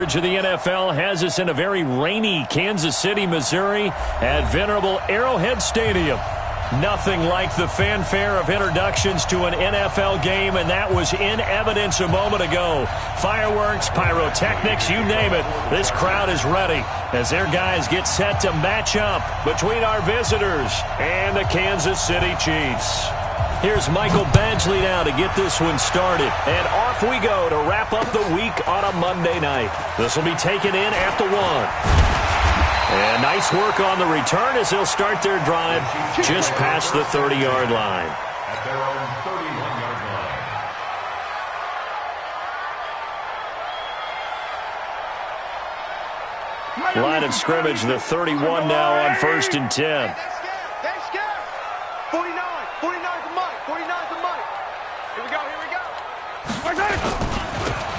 To the NFL has us in a very rainy Kansas City, Missouri at venerable Arrowhead Stadium. Nothing like the fanfare of introductions to an NFL game, and that was in evidence a moment ago. Fireworks, pyrotechnics, you name it. This crowd is ready as their guys get set to match up between our visitors and the Kansas City Chiefs. Here's Michael Badgley now to get this one started. And off we go to wrap up the week on a Monday night. This will be taken in at the 1. And nice work on the return as they'll start their drive just past the 30-yard line. At their own 31-yard line. Line of scrimmage, the 31 now on 1st and 10. 49 for Mike. 49 for Mike. Here we go.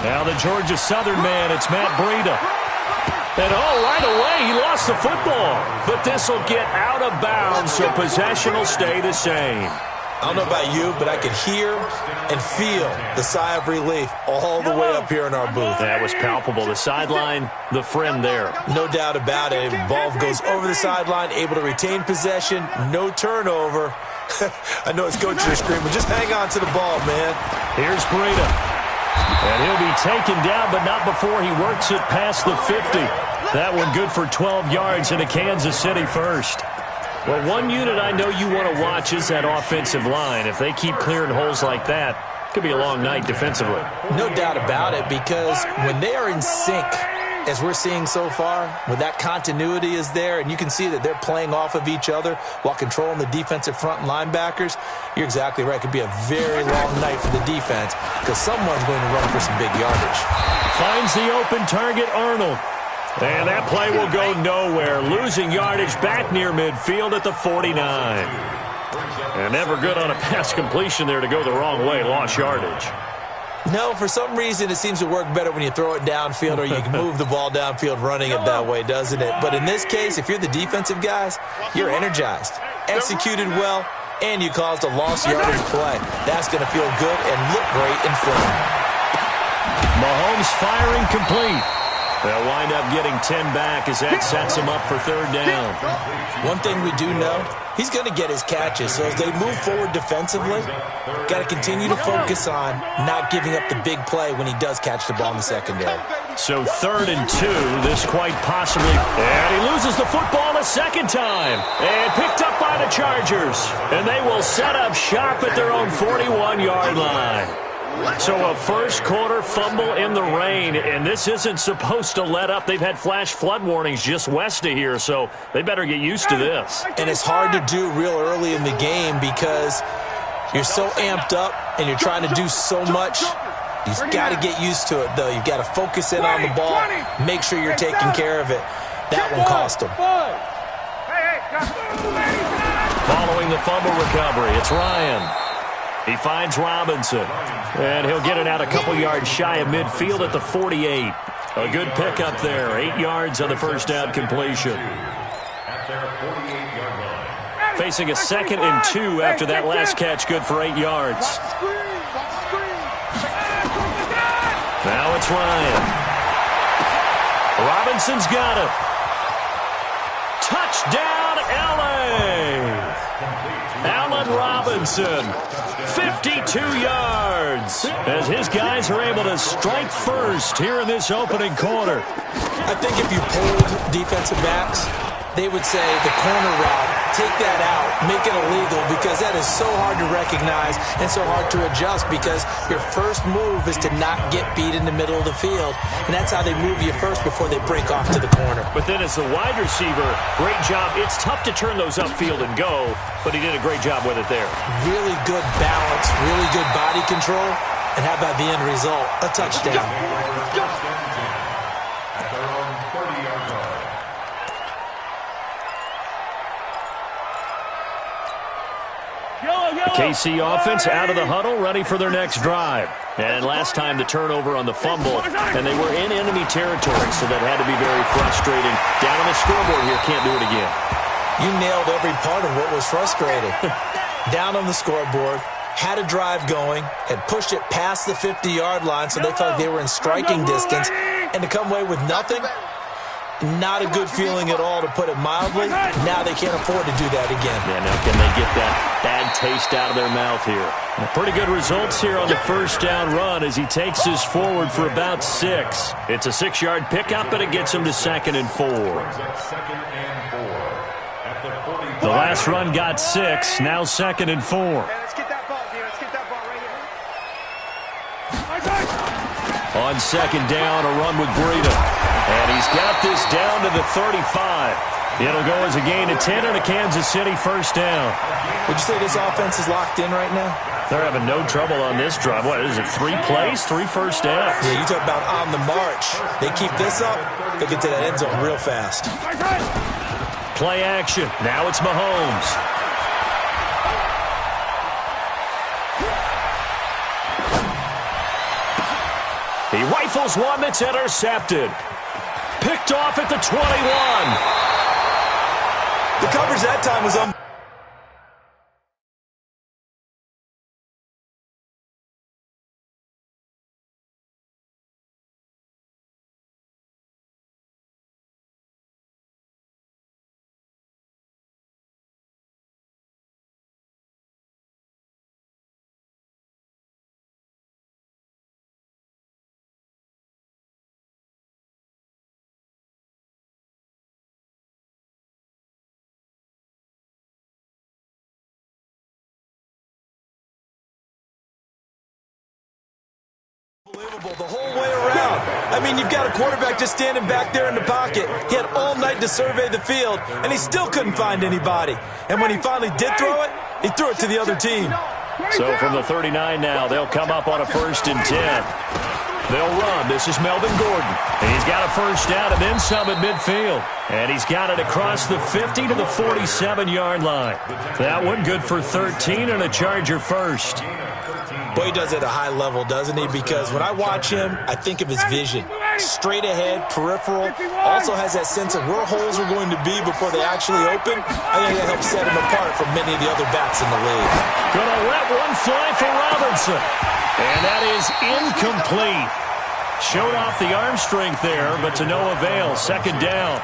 Now the Georgia Southern man, it's Matt Breida. And right away he lost the football. But this will get out of bounds, so possession will stay the same. I don't know about you, but I could hear and feel the sigh of relief all the way up here in our booth. That was palpable. The sideline, the friend there. No doubt about it. Ball goes over the sideline, able to retain possession, no turnover. I know his coaches are screaming, just hang on to the ball, man. Here's Breida. And he'll be taken down, but not before he works it past the 50. That one good for 12 yards into Kansas City first. Well, one unit I know you want to watch is that offensive line. If they keep clearing holes like that, it could be a long night defensively. No doubt about it, because when they are in sync, as we're seeing so far, when that continuity is there, and you can see that they're playing off of each other while controlling the defensive front and linebackers, you're exactly right. It could be a very long night for the defense because someone's going to run for some big yardage. Finds the open target, Arnold. And that play will go nowhere. Losing yardage back near midfield at the 49. And never good on a pass completion there to go the wrong way. Lost yardage. No, for some reason it seems to work better when you throw it downfield or you can move the ball downfield running it that way, doesn't it? But in this case, if you're the defensive guys, you're energized, executed well, and you caused a lost yardage play. That's going to feel good and look great in film. Mahomes firing complete. They'll wind up getting 10 back as that sets him up for 3rd down. One thing we do know, he's going to get his catches. So as they move forward defensively, got to continue to focus on not giving up the big play when he does catch the ball in the secondary. So 3rd and 2, this quite possibly. And he loses the football a second time. And picked up by the Chargers. And they will set up shop at their own 41-yard line. So a first quarter fumble in the rain, and this isn't supposed to let up. They've had flash flood warnings just west of here, so they better get used to this. And it's hard to do real early in the game because you're so amped up and you're trying to do so much. You've got to get used to it, though. You've got to focus in on the ball, make sure you're taking care of it. That one cost them. Following the fumble recovery, it's Ryan. He finds Robinson, and he'll get it out a couple yards shy of midfield at the 48. A good pickup there, 8 yards on the first down completion. Facing a 2nd and 2 after that last catch, good for 8 yards. Now it's Ryan. Robinson's got it. Touchdown, L.A. Allen Robinson, 52 yards, as his guys are able to strike first here in this opening quarter. I think if you polled defensive backs, they would say the corner route, take that out, make it illegal, because that is so hard to recognize and so hard to adjust because your first move is to not get beat in the middle of the field, and that's how they move you first before they break off to the corner. But then as the wide receiver, great job. It's tough to turn those upfield and go, but he did a great job with it there. Really good balance, really good body control, and how about the end result? A touchdown. KC offense out of the huddle, ready for their next drive. And last time the turnover on the fumble, and they were in enemy territory, so that had to be very frustrating. Down on the scoreboard here, can't do it again. You nailed every part of what was frustrating. Down on the scoreboard, had a drive going, had pushed it past the 50-yard line, so they felt like they were in striking distance, and to come away with nothing, not a good feeling at all, to put it mildly. Now they can't afford to do that again. Yeah, now can they get that bad taste out of their mouth here? Well, pretty good results here on the first down run as he takes us forward for about 6. It's a 6-yard pickup, and it gets him to 2nd and 4. The last run got 6, now 2nd and 4. Let's get that ball, dude. Let's get that ball right here. On 2nd down, a run with Breida. And he's got this down to the 35. It'll go as a gain of 10 and a Kansas City first down. Would you say this offense is locked in right now? They're having no trouble on this drive. What is it, 3 plays, 3 first downs? Yeah, you talk about on the march. They keep this up, they get to that end zone real fast. Play action. Now it's Mahomes. He rifles one that's intercepted. Picked off at the 21. The coverage that time was on. Unbelievable the whole way around. I mean, you've got a quarterback just standing back there in the pocket. He had all night to survey the field, and he still couldn't find anybody. And when he finally did throw it, he threw it to the other team. So from the 39 now, they'll come up on a 1st and 10. They'll run. This is Melvin Gordon. And he's got a first down and then some at midfield. And he's got it across the 50 to the 47-yard line. That one good for 13 and a Charger first. Boy, he does it at a high level, doesn't he? Because when I watch him, I think of his vision. Straight ahead, peripheral. Also has that sense of where holes are going to be before they actually open. I think that helps set him apart from many of the other backs in the league. Gonna let one fly for Robinson. And that is incomplete. Showed off the arm strength there, but to no avail. 2nd down.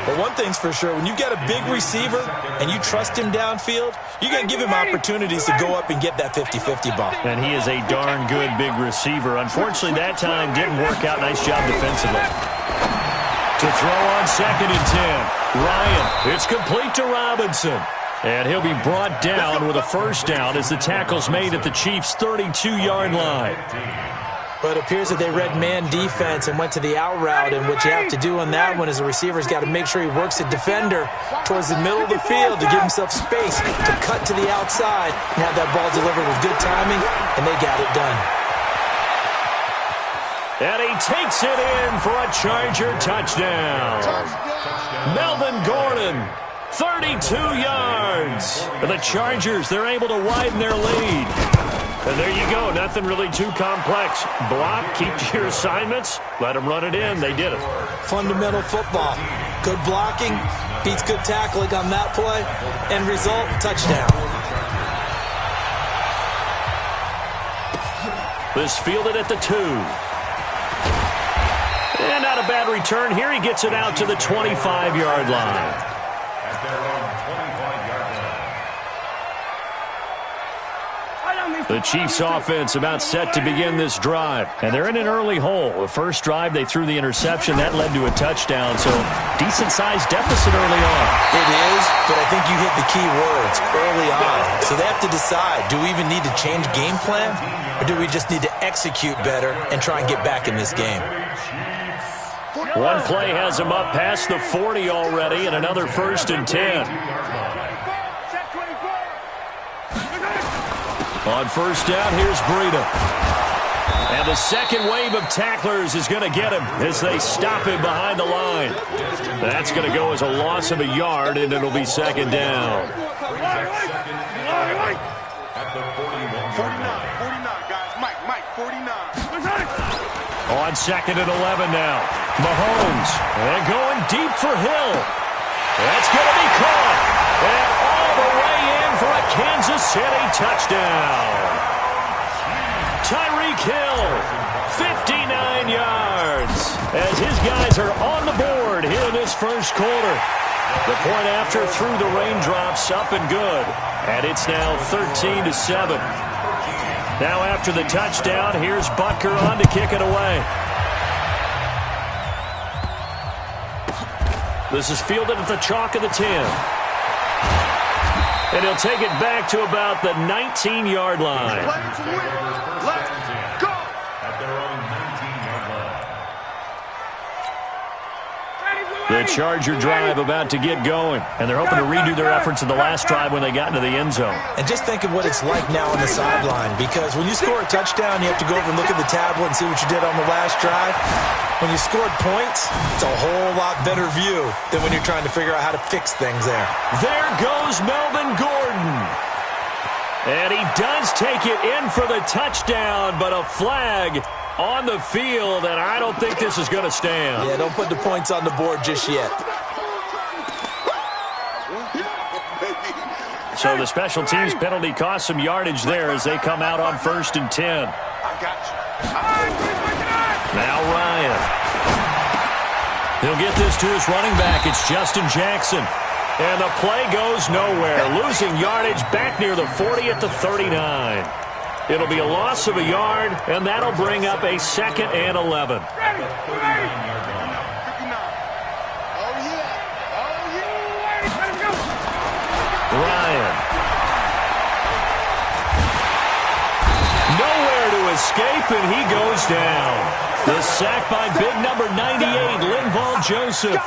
But one thing's for sure, when you've got a big receiver and you trust him downfield, you're going to give him opportunities to go up and get that 50-50 ball. And he is a darn good big receiver. Unfortunately, that time didn't work out. Nice job defensively. To throw on 2nd and 10. Ryan, it's complete to Robinson. And he'll be brought down with a first down as the tackle's made at the Chiefs' 32-yard line. But it appears that they read man defense and went to the out route, and what you have to do on that one is a receiver's got to make sure he works a defender towards the middle of the field to give himself space to cut to the outside and have that ball delivered with good timing, and they got it done. And he takes it in for a Charger touchdown. Melvin Gordon, 32 yards. The Chargers, they're able to widen their lead. And there you go. Nothing really too complex. Block, keep to your assignments, let them run it in. They did it. Fundamental football. Good blocking, beats good tackling on that play. End result, touchdown. This fielded at the 2. And not a bad return here. He gets it out to the 25-yard line. The Chiefs offense about set to begin this drive. And they're in an early hole. The first drive, they threw the interception. That led to a touchdown. So decent-sized deficit early on. It is, but I think you hit the key words early on. So they have to decide, do we even need to change game plan? Or do we just need to execute better and try and get back in this game? One play has him up past the 40 already and another 1st and 10. On first down, here's Breida. And the second wave of tacklers is going to get him as they stop him behind the line. That's going to go as a loss of a yard, and it'll be 2nd down. 49, guys. Mike, 49. On 2nd and 11 now. Mahomes. And going deep for Hill. That's going to be caught. And all the way in for a Kansas City touchdown. Tyreek Hill, 59 yards as his guys are on the board here in this first quarter. The point after through the raindrops, up and good. And it's now 13-7. Now after the touchdown, here's Butker on to kick it away. This is fielded at the chalk of the 10. And he'll take it back to about the 19-yard line. Let's go. At their own 19-yard line. The Charger drive about to get going. And they're hoping to redo their efforts in the last drive when they got into the end zone. And just think of what it's like now on the sideline, because when you score a touchdown, you have to go over and look at the tablet and see what you did on the last drive. When you scored points, it's a whole lot better view than when you're trying to figure out how to fix things there. There goes Melvin Gordon. And he does take it in for the touchdown, but a flag on the field, and I don't think this is going to stand. Yeah, don't put the points on the board just yet. So the special teams penalty cost some yardage there as they come out on 1st and 10. I got you. Now Ryan. He'll get this to his running back. It's Justin Jackson. And the play goes nowhere. Losing yardage back near the 40 at the 39. It'll be a loss of a yard, and that'll bring up a 2nd and 11. Ryan. Nowhere to escape, and he goes down. The sack by big number 98, Linval Joseph.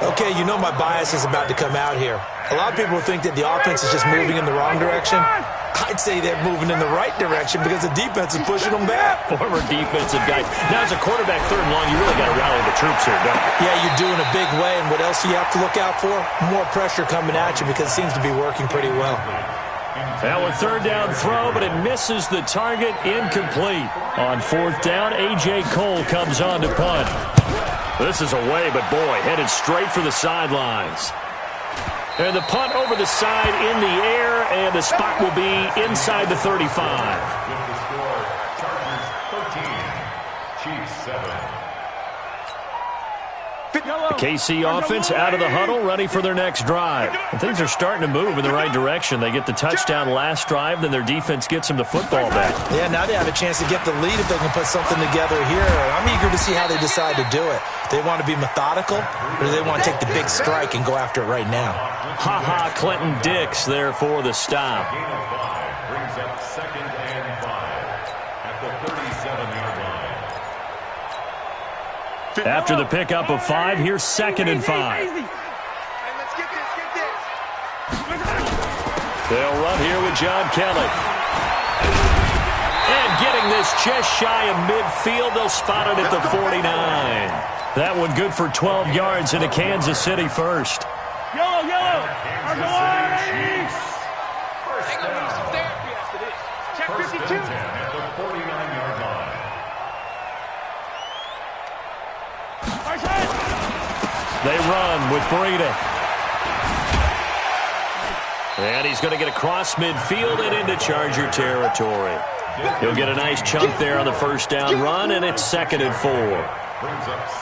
Okay, you know my bias is about to come out here. A lot of people think that the offense is just moving in the wrong direction. I'd say they're moving in the right direction because the defense is pushing them back. Former defensive guy. Now, as a quarterback, 3rd and long, you really got to rally the troops here, don't you? Yeah, you do in a big way, and what else do you have to look out for? More pressure coming at you because it seems to be working pretty well. Now a 3rd down throw, but it misses the target, incomplete. On 4th down, A.J. Cole comes on to punt. This is away, but boy, headed straight for the sidelines. And the punt over the side in the air, and the spot will be inside the 35. With the score, Chargers 13, Chiefs 7. The KC offense out of the huddle, ready for their next drive. And things are starting to move in the right direction. They get the touchdown last drive, then their defense gets them the football back. Yeah, now they have a chance to get the lead if they can put something together here. I'm eager to see how they decide to do it. Do they want to be methodical, or do they want to take the big strike and go after it right now? Ha-ha, Clinton Dix there for the stop. Gain of 5 brings up 2nd and 5 at the 37-yard line. After the pickup of 5, here's 2nd and 5. Hey, let's get this, They'll run here with John Kelly. And getting this just shy of midfield, they'll spot it at the 49. That one good for 12 yards into Kansas City first. Yellow. First down. Check First 52. and 10 at the 49-yard line. They run with Breida. And he's going to get across midfield and into Charger territory. He'll get a nice chunk there on the 1st down run, and it's 2nd and 4.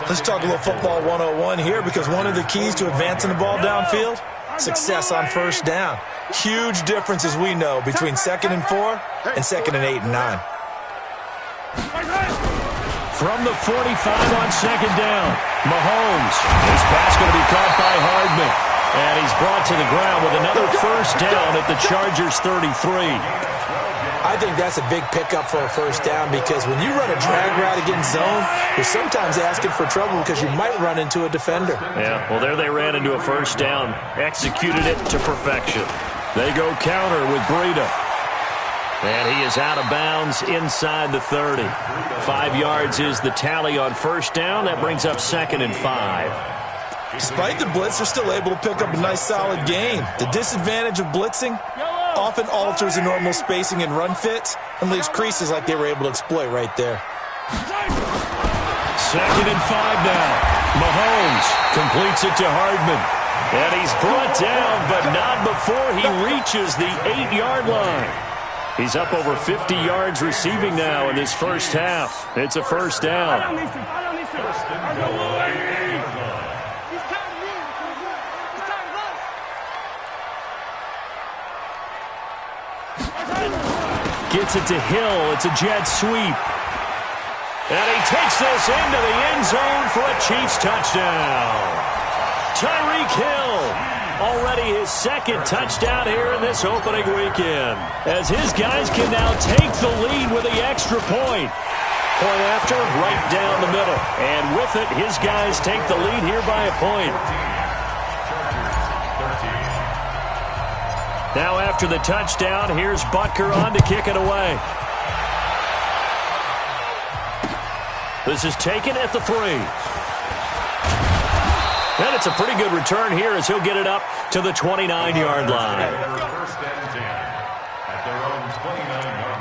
Let's talk a little football 101 here, because one of the keys to advancing the ball downfield, success on 1st down. Huge difference, as we know, between 2nd and 4 and 2nd and 8 and 9. From the 45 on 2nd down, Mahomes. His pass going to be caught by Hardman. And he's brought to the ground with another 1st down at the Chargers 33. I think that's a big pickup for a 1st down, because when you run a drag route against zone, you're sometimes asking for trouble because you might run into a defender. Yeah, well, there they ran into a 1st down, executed it to perfection. They go counter with Breida. And he is out of bounds inside the 30. 5 yards is the tally on 1st down. That brings up 2nd and 5. Despite the blitz, they're still able to pick up a nice solid gain. The disadvantage of blitzing often alters the normal spacing and run fits and leaves creases like they were able to exploit right there. 2nd and 5 now. Mahomes completes it to Hardman. And he's brought down, but not before he reaches the 8-yard line. He's up over 50 yards receiving now in this first half. It's a first down. Gets it to Hill. It's a jet sweep. And he takes this into the end zone for a Chiefs touchdown. Tyreek Hill, already his second touchdown here in this opening weekend, as his guys can now take the lead with the extra point. Point after, right down the middle. And with it, his guys take the lead here by a point. Now after the touchdown, here's Butker on to kick it away. This is taken at the 3. And it's a pretty good return here as he'll get it up to the 29-yard line. First and 10 at their own 29-yard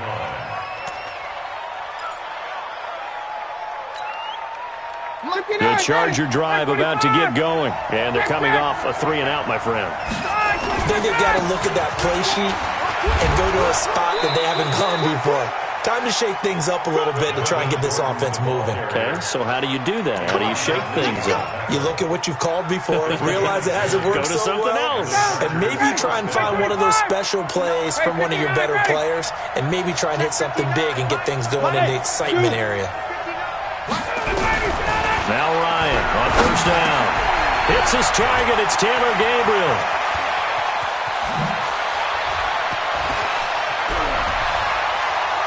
line. The Charger drive about to get going. And they're coming off a 3-and-out, my friend. I think they've got to look at that play sheet and go to a spot that they haven't gone before. Time to shake things up a little bit to try and get this offense moving. Okay, so how do you do that? How do you shake things up? You look at what you've called before, realize it hasn't worked Go to so something well, else. and maybe try and find one of those special plays from one of your better players, and maybe try and hit something big and get things going in the excitement area. Now Ryan on first down. Hits his target. It's Taylor Gabriel.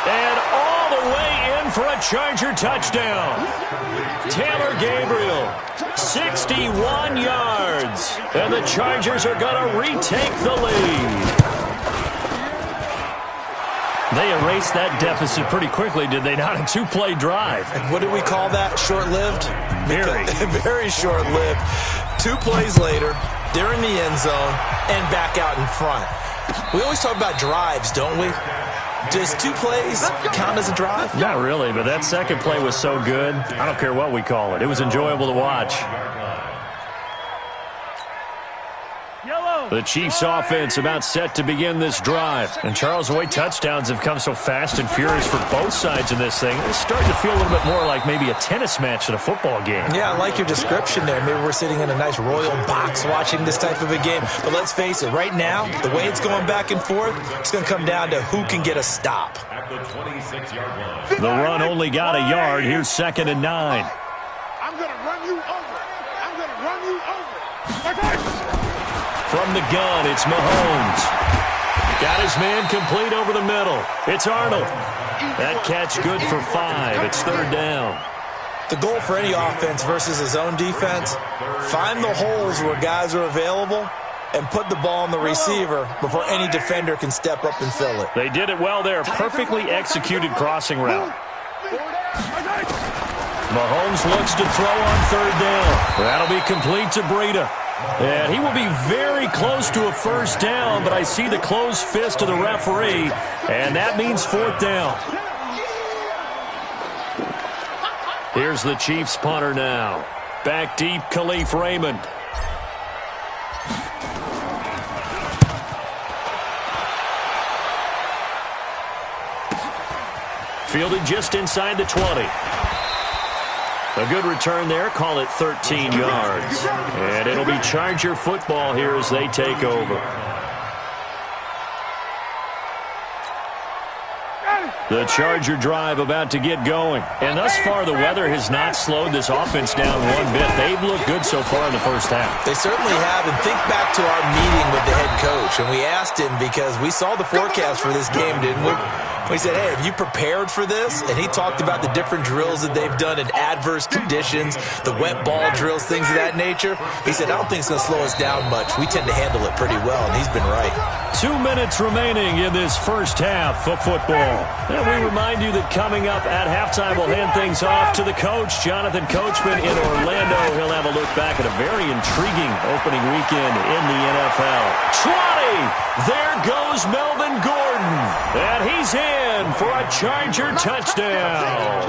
And all the way in for a Charger touchdown. Taylor Gabriel, 61 yards. And the Chargers are going to retake the lead. They erased that deficit pretty quickly, did they not? A 2-play drive. And what do we call that? Short-lived? Very. Very short-lived. 2 plays later, they're in the end zone and back out in front. We always talk about drives, don't we? Does 2 plays count as a drive? Not really, but that second play was so good. I don't care what we call it. It was enjoyable to watch. The Chiefs offense about set to begin this drive. And Charles, the way touchdowns have come so fast and furious for both sides in this thing, it's starting to feel a little bit more like maybe a tennis match than a football game. Yeah, I like your description there. Maybe we're sitting in a nice royal box watching this type of a game. But let's face it, right now, the way it's going back and forth, it's going to come down to who can get a stop. At the 26-yard line. The run only got a yard. Here's 2nd and 9. I'm going to run you over. I'm going to run you over. From the gun, it's Mahomes. Got his man complete over the middle. It's Arnold. That catch good for 5. It's 3rd down. The goal for any offense versus his own defense, find the holes where guys are available and put the ball on the receiver before any defender can step up and fill it. They did it well there. Perfectly executed crossing route. Mahomes looks to throw on 3rd down. That'll be complete to Breida. And he will be very close to a first down, but I see the closed fist of the referee, and that means 4th down. Here's the Chiefs punter now. Back deep, Khalif Raymond. Fielded just inside the 20. A good return there. Call it 13 yards. And it'll be Charger football here as they take over. The Charger drive about to get going. And thus far, the weather has not slowed this offense down one bit. They've looked good so far in the first half. They certainly have. And think back to our meeting with the head coach. And we asked him because we saw the forecast for this game, didn't we? We said, hey, have you prepared for this? And he talked about the different drills that they've done in adverse conditions, the wet ball drills, things of that nature. He said, I don't think it's going to slow us down much. We tend to handle it pretty well, and he's been right. 2 minutes remaining in this first half of football. And we remind you that coming up at halftime, we'll hand things off to the coach, Jonathan Coachman in Orlando. He'll have a look back at a very intriguing opening weekend in the NFL. 20! There goes Melvin Gordon. And he's in for a Charger touchdown.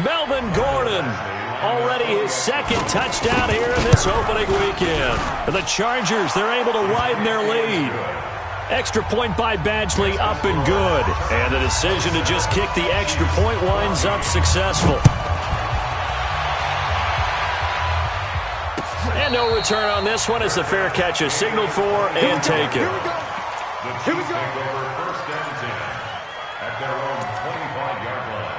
Melvin Gordon, already his 2nd touchdown here in this opening weekend. And the Chargers, they're able to widen their lead. Extra point by Badgley, up and good. And the decision to just kick the extra point winds up successful. And no return on this one as the fair catch is signaled for and taken. The Chiefs take over 1st and 10 at their own 25-yard line.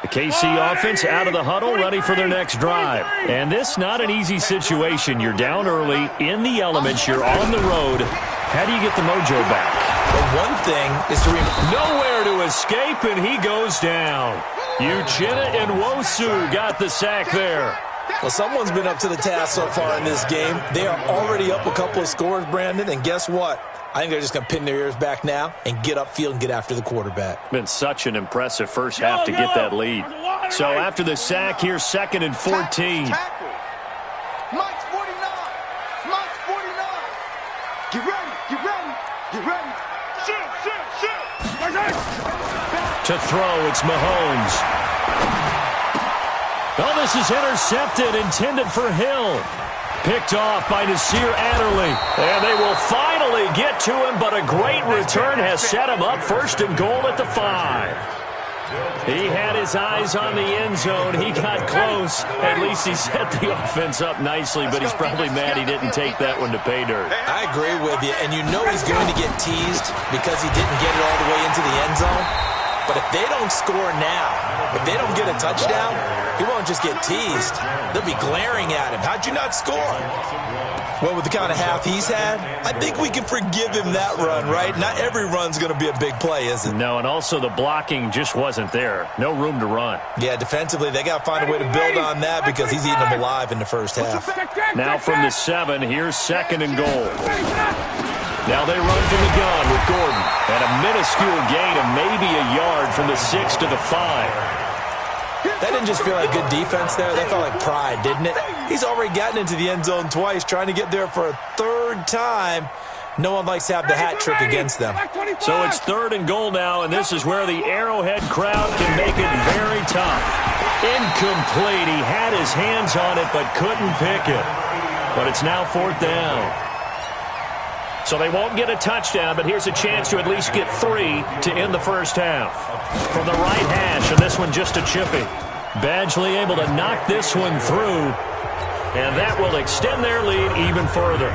The KC offense out of the huddle, ready for their next drive. And this not an easy situation. You're down early, in the elements, you're on the road. How do you get the mojo back? Well, one thing is to nowhere to escape, and he goes down. Uchenna and Wosu got the sack there. Well, someone's been up to the task so far in this game. They are already up a couple of scores, Brandon, and guess what? I think they're just going to pin their ears back now and get upfield and get after the quarterback. Been such an impressive first half to get that lead. So after the sack, here's 2nd and 14. Mike's 49. Mike's 49. Get ready. Get ready. Get ready. Shoot. To throw, it's Mahomes. Oh, this is intercepted, intended for Hill. Picked off by Nasir Adderley. And they will finally get to him, but a great return has set him up 1st and goal at the 5. He had his eyes on the end zone. He got close. At least he set the offense up nicely, but he's probably mad he didn't take that one to pay dirt. I agree with you, and you know he's going to get teased because he didn't get it all the way into the end zone. But if they don't score now, if they don't get a touchdown, he won't just get teased. They'll be glaring at him. How'd you not score? Well, with the kind of half he's had, I think we can forgive him that run, right? Not every run's going to be a big play, is it? No, and also the blocking just wasn't there. No room to run. Yeah, defensively, they got to find a way to build on that because he's eating them alive in the first half. Now from the 7, here's 2nd and goal. Now they run from the gun with Gordon. And a minuscule gain of maybe a yard from the 6 to the 5. That didn't just feel like good defense there. That felt like pride, didn't it? He's already gotten into the end zone twice, trying to get there for a 3rd time. No one likes to have the hat trick against them. So it's 3rd and goal now, and this is where the Arrowhead crowd can make it very tough. Incomplete. He had his hands on it, but couldn't pick it. But it's now 4th down. So they won't get a touchdown, but here's a chance to at least get 3 to end the first half. From the right hash, and this one just a chippy. Badgley able to knock this one through, and that will extend their lead even further.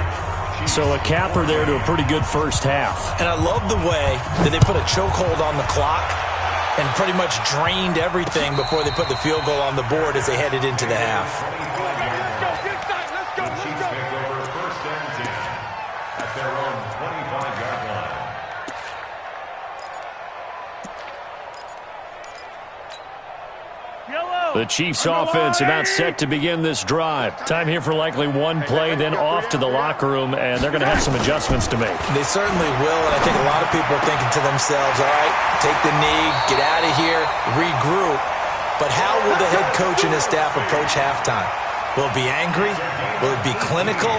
So a capper there to a pretty good first half. And I love the way that they put a chokehold on the clock and pretty much drained everything before they put the field goal on the board as they headed into the half. The Chiefs offense about set to begin this drive. Time here for likely one play, then off to the locker room, and they're going to have some adjustments to make. They certainly will, and I think a lot of people are thinking to themselves, all right, take the knee, get out of here, regroup. But how will the head coach and his staff approach halftime? Will it be angry? Will it be clinical?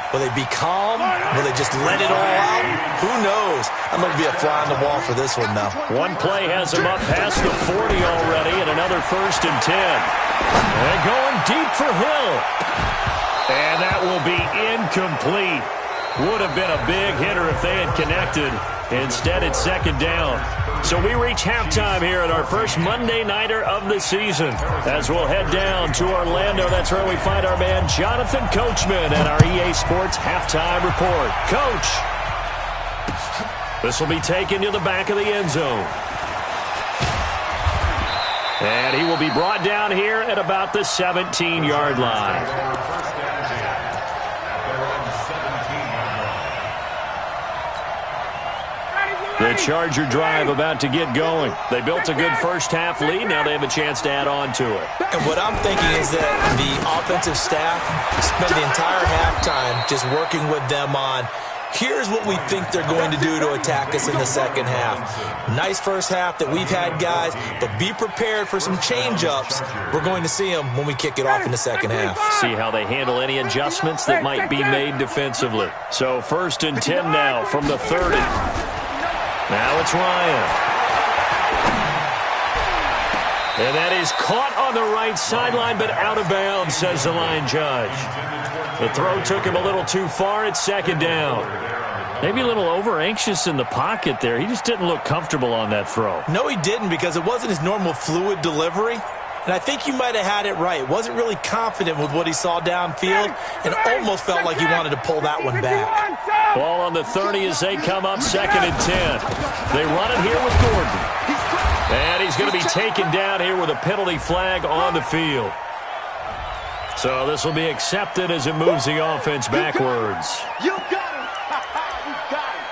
Will they be calm? Will they just let it all out? Who knows? I'm going to be a fly on the wall for this one, though. One play has him up past the 40 already, and another 1st and 10. And going deep for Hill. And that will be incomplete. Would have been a big hitter if they had connected. Instead, it's 2nd down. So we reach halftime here at our first Monday Nighter of the season. As we'll head down to Orlando, that's where we find our man Jonathan Coachman and our EA Sports Halftime Report. Coach, this will be taken to the back of the end zone. And he will be brought down here at about the 17-yard line. The Charger drive about to get going. They built a good first half lead. Now they have a chance to add on to it. And what I'm thinking is that the offensive staff spent the entire halftime just working with them on, here's what we think they're going to do to attack us in the second half. Nice first half that we've had, guys, but be prepared for some change-ups. We're going to see them when we kick it off in the second half. See how they handle any adjustments that might be made defensively. So 1st and 10 now from the 30. Now it's Ryan. And that is caught on the right sideline, but out of bounds, says the line judge. The throw took him a little too far. It's 2nd down. Maybe a little over-anxious in the pocket there. He just didn't look comfortable on that throw. No, he didn't, because it wasn't his normal fluid delivery. And I think you might have had it right. Wasn't really confident with what he saw downfield and almost felt like he wanted to pull that one back. Ball on the 30 as they come up 2nd and 10. They run it here with Gordon. And he's going to be taken down here with a penalty flag on the field. So this will be accepted as it moves the offense backwards. You got him. You got him.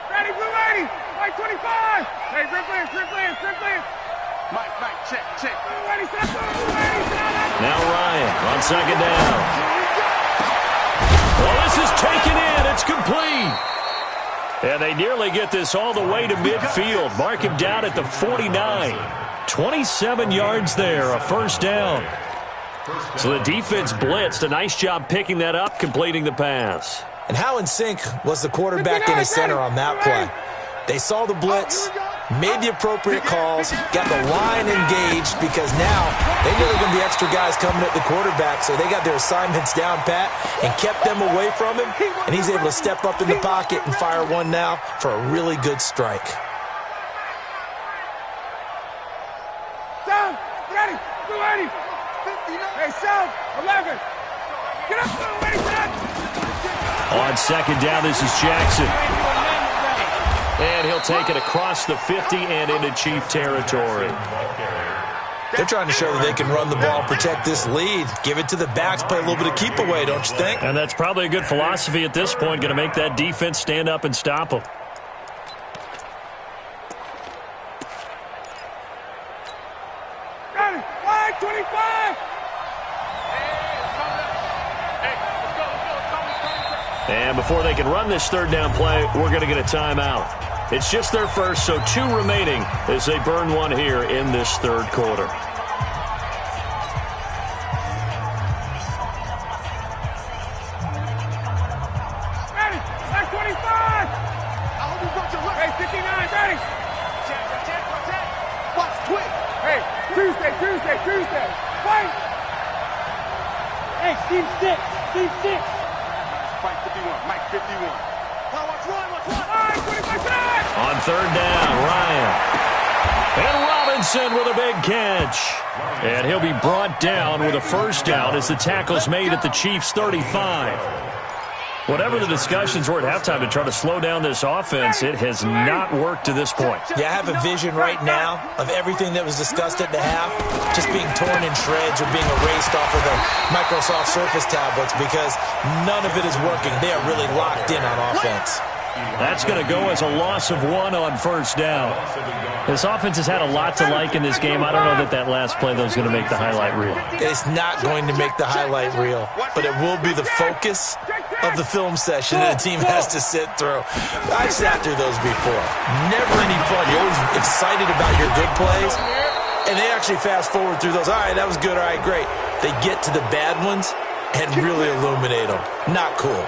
Ready, blue 80. White 25. Hey, Ripley. Mike, check. Blue 80, set up, blue 80, set up. Now Ryan on 2nd down. Well, this is taken in. It's complete. And they nearly get this all the way to midfield. Mark him down at the 49. 27 yards there, a first down. So the defense blitzed. A nice job picking that up, completing the pass. And how in sync was the quarterback and his center on that play? They saw the blitz, made the appropriate calls, got the line engaged, because now they knew there were going to be extra guys coming at the quarterback, so they got their assignments down pat and kept them away from him, and he's able to step up in the pocket and fire one now for a really good strike. Down, ready, blue 80. Hey, south, 11. Get up, blue 80, set up. On 2nd down, this is Jackson. And he'll take it across the 50 and into Chief territory. They're trying to show that they can run the ball, protect this lead, give it to the backs, play a little bit of keep away, don't you think? And that's probably a good philosophy at this point, going to make that defense stand up and stop them. Ready, wide 25. And before they can run this 3rd down play, we're going to get a timeout. It's just their first, so 2 remaining as they burn one here in this 3rd quarter. Ready, like 25. Hey, 59, ready. Watch, quick. Hey, Tuesday. Fight. Hey, Steve 6. Fight 51, Mike 51. Watch one. On 3rd down, Ryan. And Robinson with a big catch. And he'll be brought down with a first down as the tackle's made at the Chiefs' 35. Whatever the discussions were at halftime to try to slow down this offense, it has not worked to this point. Yeah, I have a vision right now of everything that was discussed at the half just being torn in shreds or being erased off of the Microsoft Surface tablets, because none of it is working. They are really locked in on offense. That's going to go as a loss of 1 on first down. This offense has had a lot to like in this game. I don't know that last play, though, is going to make the highlight reel. It's not going to make the highlight reel, but it will be the focus of the film session that the team has to sit through. I've sat through those before. Never any fun. You're always excited about your good plays, and they actually fast forward through those. All right, that was good. All right, great. They get to the bad ones and really illuminate them. Not cool.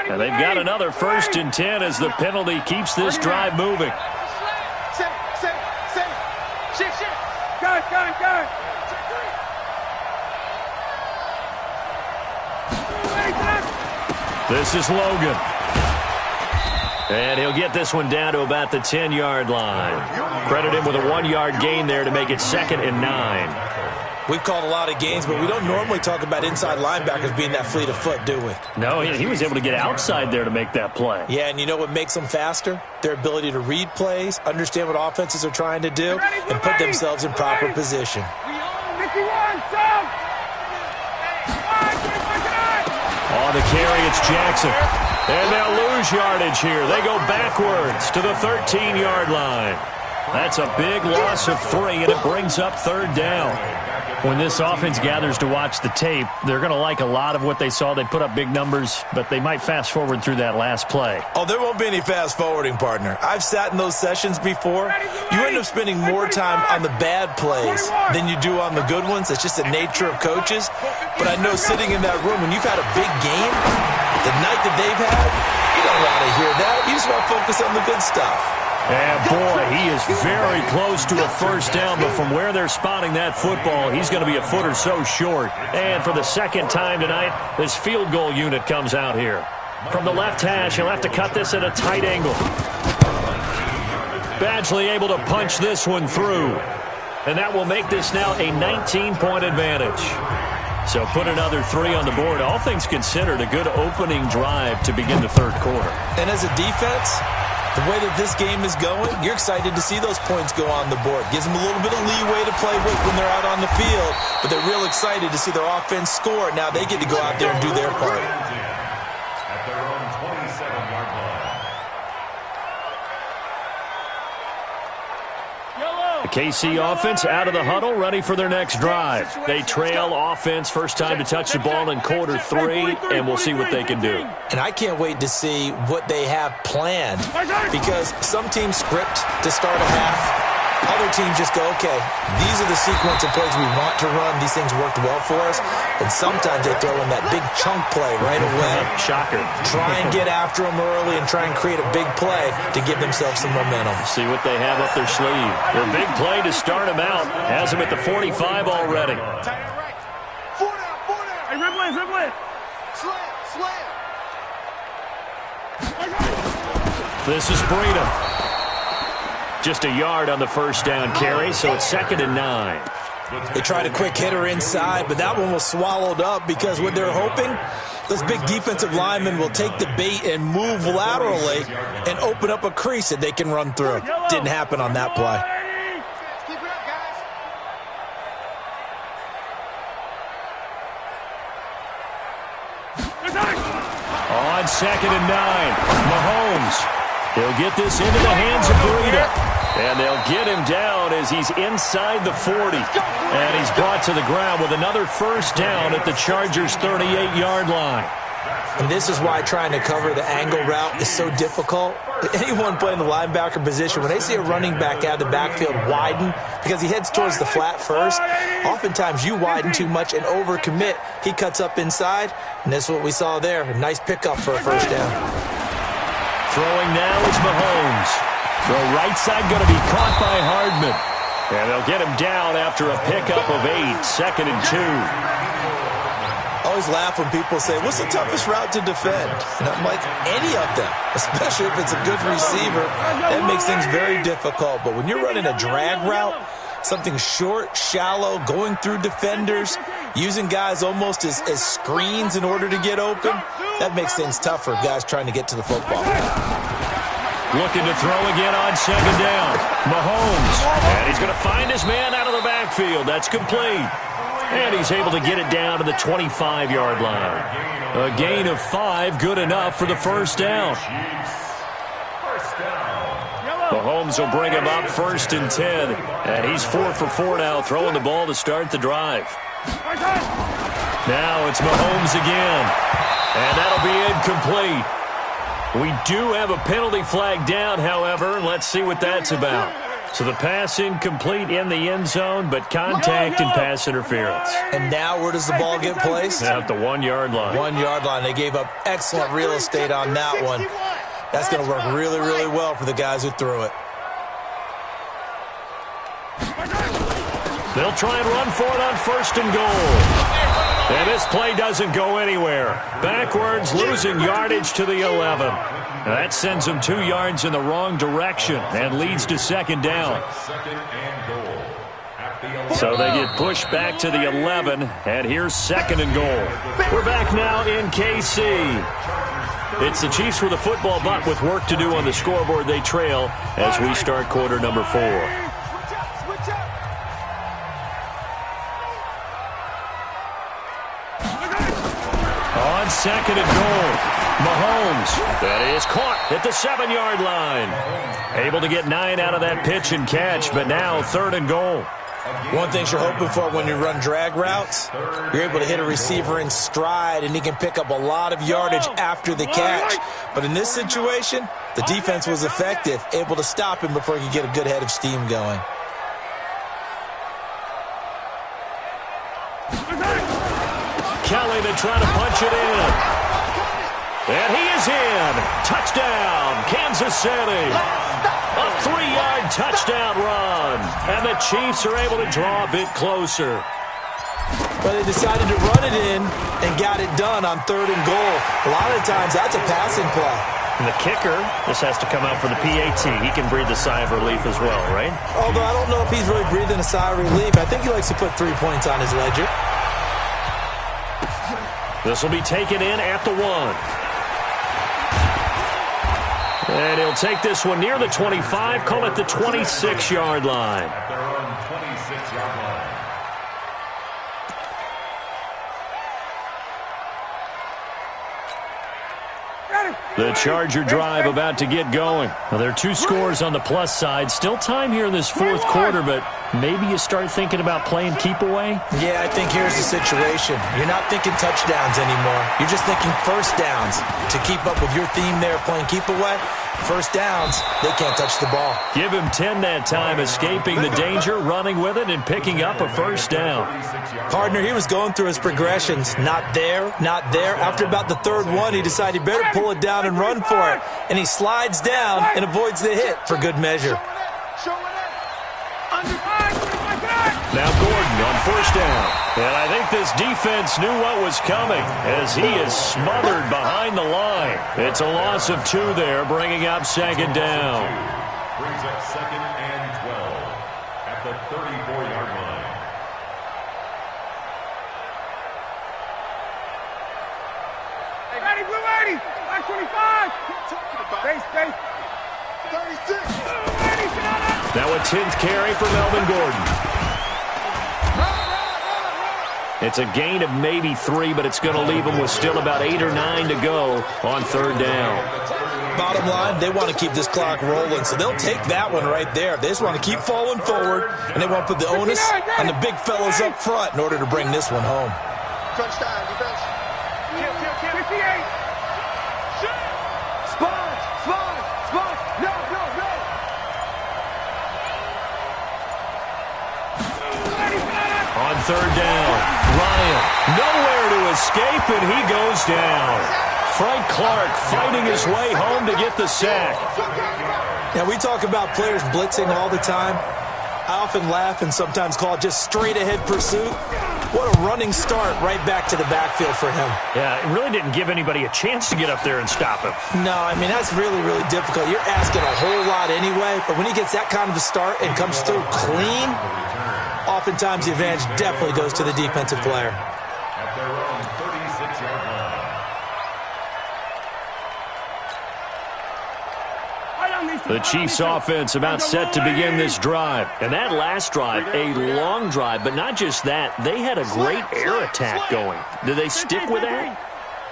And they've got another 1st and 10 as the penalty keeps this drive moving. Gun. This is Logan. And he'll get this one down to about the 10-yard line. Credit him with a 1-yard gain there to make it 2nd and 9. We've called a lot of games, but we don't normally talk about inside linebackers being that fleet of foot, do we? No, he was able to get outside there to make that play. Yeah, and you know what makes them faster? Their ability to read plays, understand what offenses are trying to do, and put themselves in proper position. On the carry, it's Jackson. And they'll lose yardage here. They go backwards to the 13-yard line. That's a big loss of 3, and it brings up 3rd down. When this offense gathers to watch the tape, they're going to like a lot of what they saw. They put up big numbers, but they might fast forward through that last play. Oh, there won't be any fast forwarding, partner. I've sat in those sessions before. You end up spending more time on the bad plays than you do on the good ones. It's just the nature of coaches. But I know sitting in that room, when you've had a big game, The night that they've had, you don't want to hear that. You just want to focus on the good stuff. And, boy, he is very close to a first down, but from where they're spotting that football, he's going to be a foot or so short. And for the second time tonight, this field goal unit comes out here. From the left hash, he'll have to cut this at a tight angle. Badgley able to punch this one through. And that will make this now a 19-point advantage. So put another 3 on the board. All things considered, a good opening drive to begin the third quarter. And as a defense, the way that this game is going, you're excited to see those points go on the board. Gives them a little bit of leeway to play with when they're out on the field, but they're real excited to see their offense score. Now they get to go out there and do their part. At their own 27-yard line. The KC offense out of the huddle, ready for their next drive. They trail offense, first time to touch the ball in quarter 3, and we'll see what they can do. And I can't wait to see what they have planned, because some teams script to start a half. Other teams just go, okay, these are the sequence of plays we want to run. These things worked well for us. And sometimes they throw in that big chunk play right away. Shocker. Try and get after them early and try and create a big play to give themselves some momentum. See what they have up their sleeve. Their big play to start them out has them at the 45 already. Hey, Ripley. Slam. This is Breida. Just a yard on the first down carry, so it's 2nd and 9. They tried a quick hitter inside, but that one was swallowed up because what they're hoping, those big defensive linemen will take the bait and move laterally and open up a crease that they can run through. Didn't happen on that play. On 2nd and 9, Mahomes. He'll get this into the hands of Breida. And they'll get him down as he's inside the 40. And he's brought to the ground with another first down at the Chargers' 38-yard line. And this is why trying to cover the angle route is so difficult. Anyone playing the linebacker position, when they see a running back out of the backfield widen, because he heads towards the flat first, oftentimes you widen too much and overcommit. He cuts up inside, and that's what we saw there. A nice pickup for a first down. Throwing now is Mahomes. The right side going to be caught by Hardman. And they'll get him down after a pickup of 8, 2nd and 2. I always laugh when people say, what's the toughest route to defend? And I'm like, any of them, especially if it's a good receiver. That makes things very difficult. But when you're running a drag route, something short, shallow, going through defenders, using guys almost as screens in order to get open, that makes things tough for guys trying to get to the football. Looking to throw again on 2nd down. Mahomes. And he's going to find his man out of the backfield. That's complete. And he's able to get it down to the 25-yard line. A gain of 5, good enough for the first down. Mahomes will bring him up 1st and 10. And he's 4 for 4 now, throwing the ball to start the drive. Now it's Mahomes again. And that'll be incomplete. We do have a penalty flag down, however. Let's see what that's about. So the pass incomplete in the end zone, but contact and pass interference. And now where does the ball get placed? At the 1-yard line. 1-yard line. They gave up excellent real estate on that one. That's going to work really, really well for the guys who threw it. They'll try and run for it on 1st and goal. And this play doesn't go anywhere. Backwards, losing yardage to the 11. That sends them 2 yards in the wrong direction and leads to 2nd down. So they get pushed back to the 11, and here's 2nd and goal. We're back now in KC. It's the Chiefs with a football, but with work to do on the scoreboard, they trail as we start quarter number 4. On 2nd and goal, Mahomes. That is caught at the 7-yard line. Able to get 9 out of that pitch and catch, but now 3rd and goal. One thing you're hoping for when you run drag routes, you're able to hit a receiver in stride, and he can pick up a lot of yardage after the catch. But in this situation, the defense was effective, able to stop him before he could get a good head of steam going. Kelly to try to punch it in. And he is in. Touchdown, Kansas City. A 3-yard touchdown run. And the Chiefs are able to draw a bit closer. Well, they decided to run it in and got it done on 3rd and goal. A lot of times, that's a passing play. And the kicker, this has to come out for the PAT. He can breathe a sigh of relief as well, right? Although I don't know if he's really breathing a sigh of relief. I think he likes to put 3 points on his ledger. This will be taken in at the 1. And he'll take this one near the 25, call it the 26-yard line. At their own 26-yard line. The Charger drive about to get going. Well, there are 2 scores on the plus side. Still time here in this 4th quarter, but maybe you start thinking about playing keep away? Yeah, I think here's the situation. You're not thinking touchdowns anymore. You're just thinking first downs. To keep up with your theme there, playing keep away, first downs, they can't touch the ball. Give him 10 that time, escaping the danger, running with it, and picking up a first down. Partner, he was going through his progressions. Not there, not there. After about the 3rd one, he decided he better pull it down and run for it. And he slides down and avoids the hit for good measure. Now Gordon on first down. And I think this defense knew what was coming as he is smothered behind the line. It's a loss of 2 there, bringing up 2nd down. Brings up 2nd and 12 at the 34-yard line. Hey, Matty, blue 80, black 25. Base, 36. Now a 10th carry for Melvin Gordon. It's a gain of maybe 3, but it's going to leave them with still about 8 or 9 to go on 3rd down. Bottom line, they want to keep this clock rolling, so they'll take that one right there. They just want to keep falling forward, and they want to put the onus on the big fellows up front in order to bring this one home. Touchdown, defense. 58. On 3rd down, Ryan nowhere to escape, and he goes down. Frank Clark fighting his way home to get the sack. Now, we talk about players blitzing all the time. I often laugh and sometimes call it just straight-ahead pursuit. What a running start right back to the backfield for him. Yeah, it really didn't give anybody a chance to get up there and stop him. No, I mean, that's really, really difficult. You're asking a whole lot anyway, but when he gets that kind of a start and comes through clean, oftentimes the advantage definitely goes to the defensive player. At their own 36-yard line. The Chiefs offense about set to begin this drive. And that last drive, a long drive, but not just that. They had a great air attack going. Do they stick with that?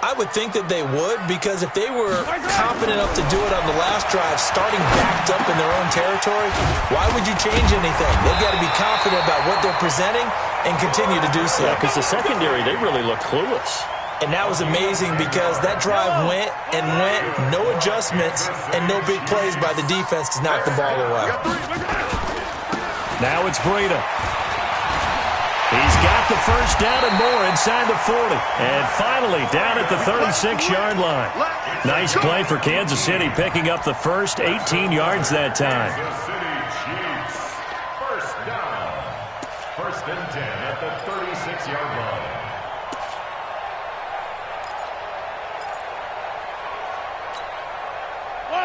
I would think that they would, because if they were confident enough to do it on the last drive, starting backed up in their own territory, why would you change anything? They've got to be confident about what they're presenting and continue to do so. Yeah, because the secondary, they really look clueless. And that was amazing because that drive went and went, no adjustments, and no big plays by the defense to knock the ball away. Now it's Breida. He's got the first down and more inside the 40. And finally down at the 36-yard line. Nice play for Kansas City, picking up the first 18 yards that time. Kansas City Chiefs. First down. 1st and 10 at the 36-yard line.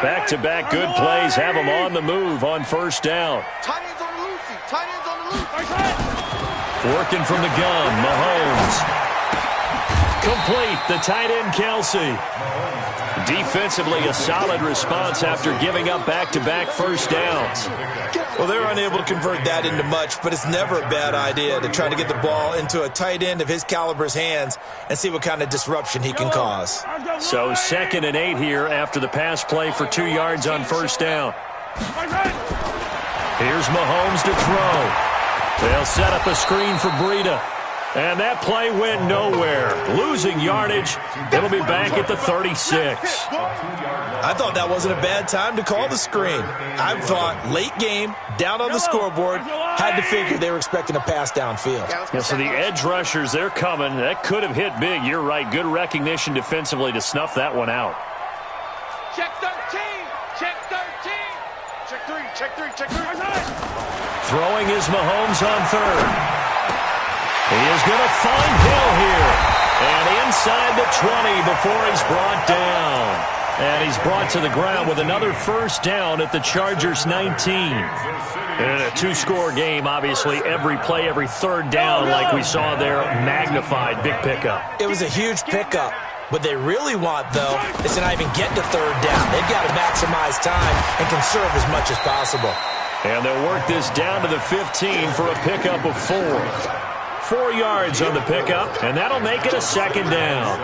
Back-to-back good plays have them on the move on first down. Tight ends on the loose. Tight ends on the loose. Working from the gun, Mahomes. Complete, the tight end, Kelsey. Defensively, a solid response after giving up back-to-back first downs. Well, they're unable to convert that into much, but it's never a bad idea to try to get the ball into a tight end of his caliber's hands and see what kind of disruption he can cause. So 2nd and 8 here after the pass play for 2 yards on first down. Here's Mahomes to throw. They'll set up a screen for Breida. And that play went nowhere. Losing yardage. It'll be back at the 36. I thought that wasn't a bad time to call the screen. I thought late game, down on the scoreboard, had to figure they were expecting a pass downfield. Yeah, so the edge rushers, they're coming. That could have hit big. You're right. Good recognition defensively to snuff that one out. Check 13. Check 13. Check 3. Check 3. Check 3. Throwing is Mahomes on third. He is going to find Hill here. And inside the 20 before he's brought down. And he's brought to the ground with another first down at the Chargers 19. In a two-score game, obviously, every play, every third down, like we saw there, magnified. Big pickup. It was a huge pickup. What they really want, though, is to not even get to third down. They've got to maximize time and conserve as much as possible. And they'll work this down to the 15 for a pickup of 4. 4 yards on the pickup, and that'll make it a second down.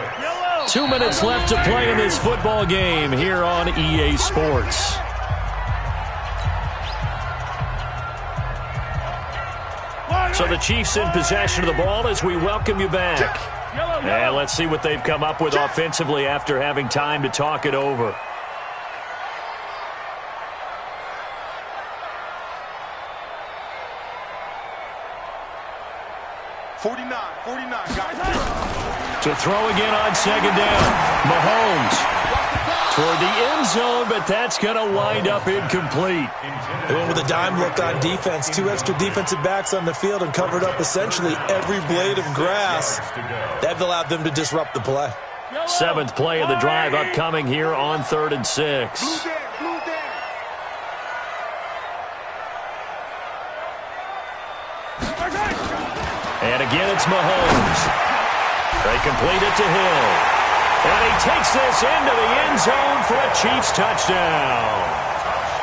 2 minutes left to play in this football game here on EA Sports. So the Chiefs in possession of the ball as we welcome you back. And let's see what they've come up with offensively after having time to talk it over. To throw again on second down. Mahomes toward the end zone, but that's going to wind up incomplete. They went with a dime look on defense. 2 extra defensive backs on the field and covered up essentially every blade of grass. That allowed them to disrupt the play. 7th play of the drive upcoming here on 3rd and 6. And again, it's Mahomes. They complete it to Hill. And he takes this into the end zone for a Chiefs touchdown.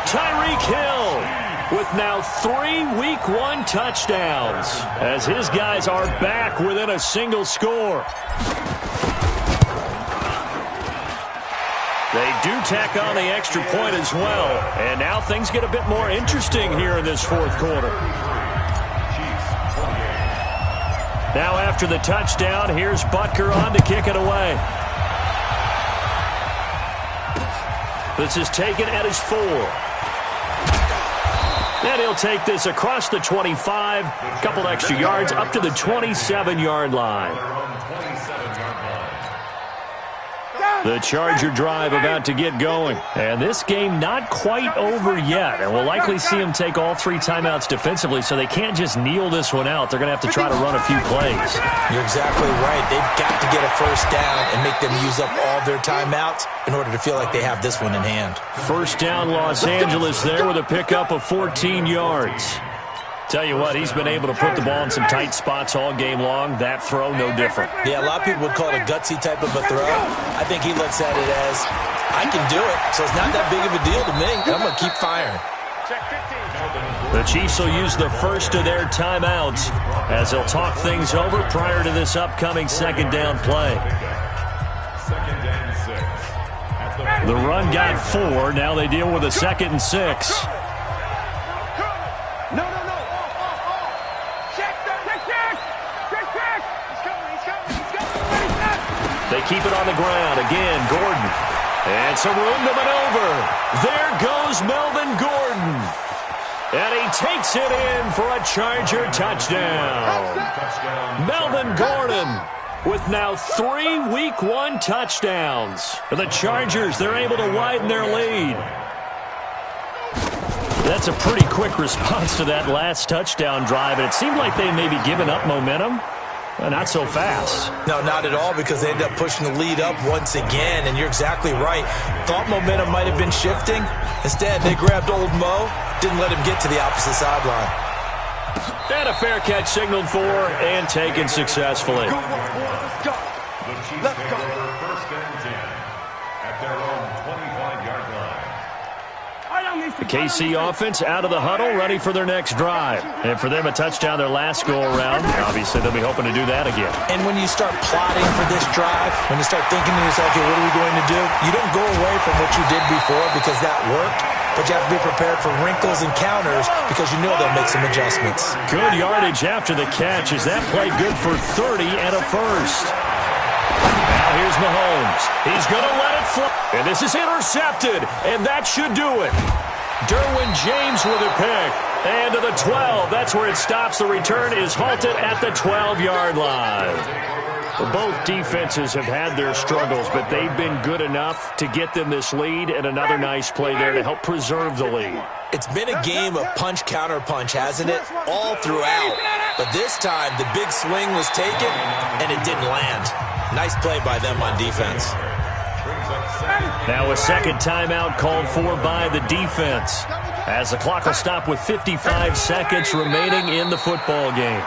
Tyreek Hill with now 3 Week 1 touchdowns as his guys are back within a single score. They do tack on the extra point as well. And now things get a bit more interesting here in this 4th quarter. Now after the touchdown, here's Butker on to kick it away. This is taken at his 4. And he'll take this across the 25, couple extra yards, up to the 27-yard line. The Charger drive about to get going. And this game not quite over yet. And we'll likely see them take all 3 timeouts defensively, so they can't just kneel this one out. They're going to have to try to run a few plays. You're exactly right. They've got to get a first down and make them use up all their timeouts in order to feel like they have this one in hand. First down, Los Angeles there with a pickup of 14 yards. Tell you what, he's been able to put the ball in some tight spots all game long. That throw, no different. Yeah, a lot of people would call it a gutsy type of a throw. I think he looks at it as, I can do it, so it's not that big of a deal to me. I'm going to keep firing. The Chiefs will use the first of their timeouts as they'll talk things over prior to this upcoming second down play. The run got 4. Now they deal with a 2nd and 6. They keep it on the ground. Again, Gordon. And some room to maneuver. There goes Melvin Gordon. And he takes it in for a Charger touchdown. Melvin Gordon with now 3 Week 1 touchdowns. For the Chargers, they're able to widen their lead. That's a pretty quick response to that last touchdown drive. And it seemed like they may be giving up momentum. Not so fast. No, not at all, because they end up pushing the lead up once again, and you're exactly right. Thought momentum might have been shifting. Instead, they grabbed old Mo, didn't let him get to the opposite sideline. And a fair catch signaled for and taken successfully. The Chiefs take over 1st and 10 at their own 25-yard line. The KC offense out of the huddle, ready for their next drive. And for them, a touchdown their last go-around. Obviously, they'll be hoping to do that again. And when you start plotting for this drive, when you start thinking to yourself, okay, what are we going to do? You don't go away from what you did before because that worked. but you have to be prepared for wrinkles and counters because you know they'll make some adjustments. Good yardage after the catch as that play good for 30 and a first. Now here's Mahomes. He's going to let it fly. And this is intercepted, and that should do it. Derwin James with a pick. And to the 12. That's where it stops. The return is halted at the 12-yard line. Both defenses have had their struggles, but they've been good enough to get them this lead, and another nice play there to help preserve the lead. It's been a game of punch-counter-punch, hasn't it? All throughout. But this time, the big swing was taken, and it didn't land. Nice play by them on defense. Now a second timeout called for by the defense, as the clock will stop with 55 seconds remaining in the football game.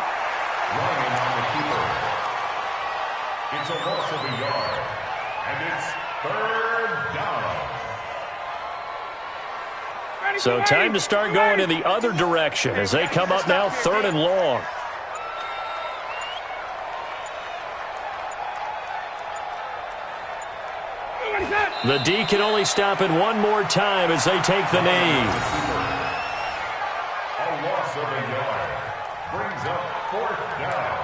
It's a loss of a yard, and it's third down. So time to start going in the other direction as they come up now 3rd and long. The D can only stop it one more time as they take the knee. A loss of a yard brings up 4th down.